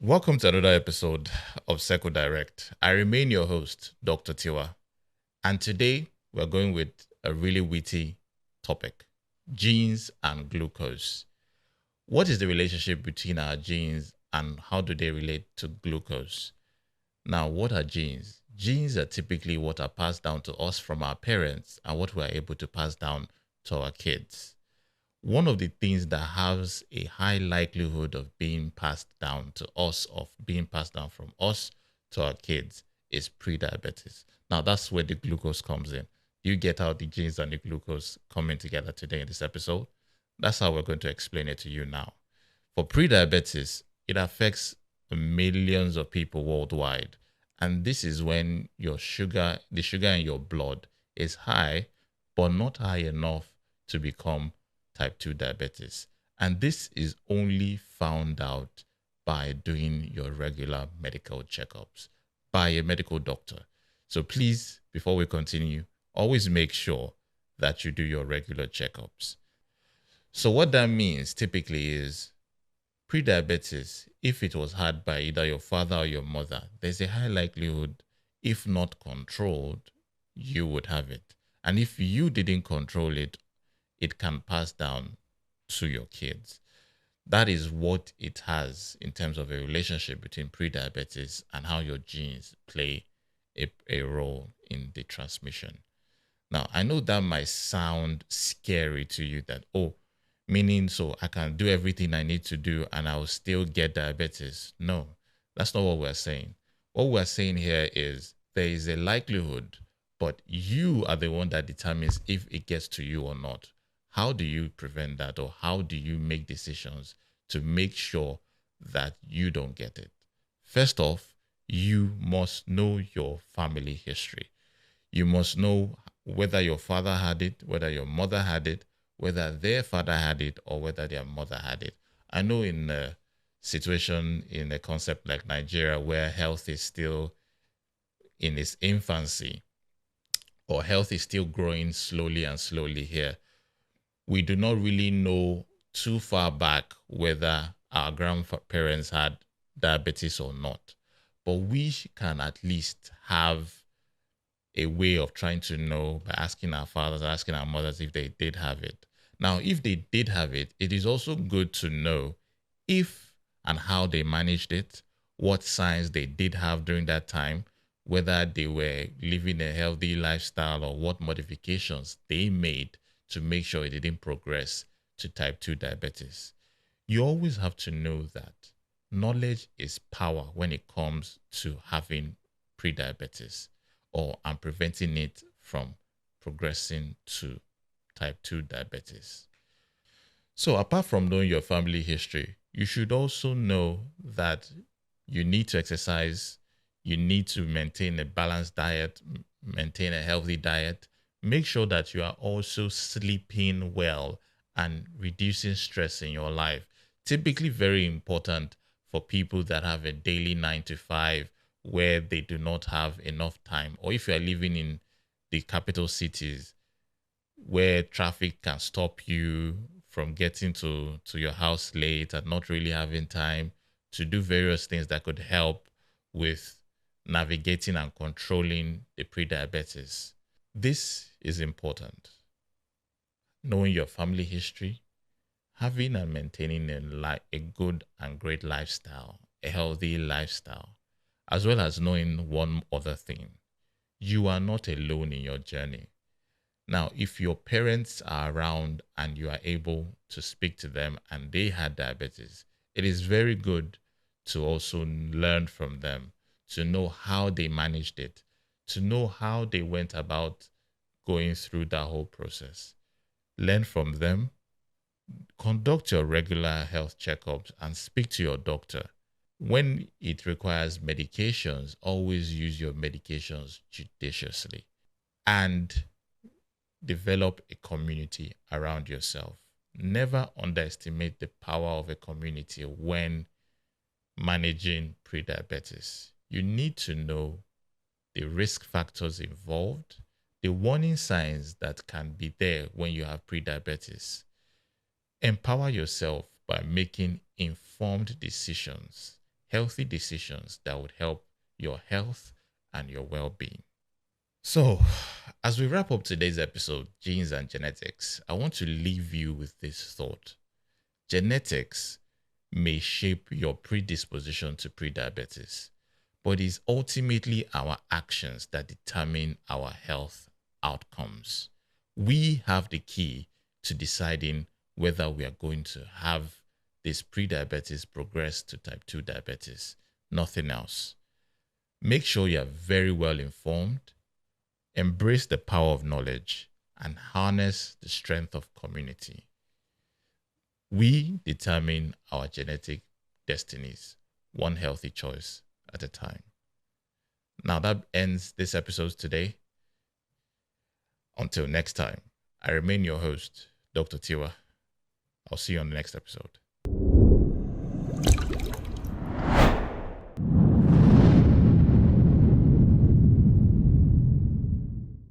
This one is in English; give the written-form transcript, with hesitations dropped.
Welcome to another episode of Seco Direct. I remain your host, Dr. Tiwa, and today we're going with a really witty topic: genes and glucose. What is the relationship between our genes and how do they relate to glucose? Now, what are genes? Genes are typically what are passed down to us from our parents and what we are able to pass down to our kids. One of the things that has a high likelihood of being passed down to us, of being passed down from us to our kids, is prediabetes. Now, that's where the glucose comes in. You get how the genes and the glucose coming together today in this episode. That's how we're going to explain it to you now. For prediabetes, it affects millions of people worldwide. And this is when the sugar in your blood is high, but not high enough to become type 2 diabetes. And this is only found out by doing your regular medical checkups by a medical doctor. So please, before we continue, always make sure that you do your regular checkups. So what that means typically is prediabetes, if it was had by either your father or your mother, there's a high likelihood, if not controlled, you would have it. And if you didn't control it, it can pass down to your kids. That is what it has in terms of a relationship between prediabetes and how your genes play a role in the transmission. Now, I know that might sound scary to you that, oh, meaning so I can do everything I need to do and I'll still get diabetes. No, that's not what we're saying. What we're saying here is there is a likelihood, but you are the one that determines if it gets to you or not. How do you prevent that, or how do you make decisions to make sure that you don't get it? First off, you must know your family history. You must know whether your father had it, whether your mother had it, whether their father had it, or whether their mother had it. I know in a situation, in a concept like Nigeria, where health is still in its infancy, or health is still growing slowly and slowly here, we do not really know too far back whether our grandparents had diabetes or not. But we can at least have a way of trying to know by asking our fathers, asking our mothers if they did have it. Now, if they did have it, it is also good to know if and how they managed it, what signs they did have during that time, whether they were living a healthy lifestyle or what modifications they made to make sure it didn't progress to type 2 diabetes. You always have to know that knowledge is power when it comes to having prediabetes and preventing it from progressing to type 2 diabetes. So apart from knowing your family history, you should also know that you need to exercise, you need to maintain a balanced diet, maintain a healthy diet. Make sure that you are also sleeping well and reducing stress in your life. Typically very important for people that have a daily 9 to 5 where they do not have enough time. Or if you are living in the capital cities where traffic can stop you from getting to your house late and not really having time to do various things that could help with navigating and controlling the prediabetes. This is important. Knowing your family history, having and maintaining a good and great lifestyle, a healthy lifestyle, as well as knowing one other thing. You are not alone in your journey. Now, if your parents are around and you are able to speak to them and they had diabetes, it is very good to also learn from them, to know how they managed it, to know how they went about going through that whole process. Learn from them, conduct your regular health checkups, and speak to your doctor. When it requires medications, always use your medications judiciously and develop a community around yourself. Never underestimate the power of a community when managing prediabetes. You need to know the risk factors involved, the warning signs that can be there when you have prediabetes. Empower yourself by making informed decisions, healthy decisions that would help your health and your well-being. So, as we wrap up today's episode, Genes and Genetics, I want to leave you with this thought. Genetics may shape your predisposition to prediabetes, but it's ultimately our actions that determine our health outcomes. We have the key to deciding whether we are going to have this prediabetes progress to type 2 diabetes, nothing else. Make sure you are very well informed, embrace the power of knowledge, and harness the strength of community. We determine our genetic destinies, one healthy choice at a time. Now that ends this episode today. Until next time, I remain your host, Dr. Tiwa. I'll see you on the next episode.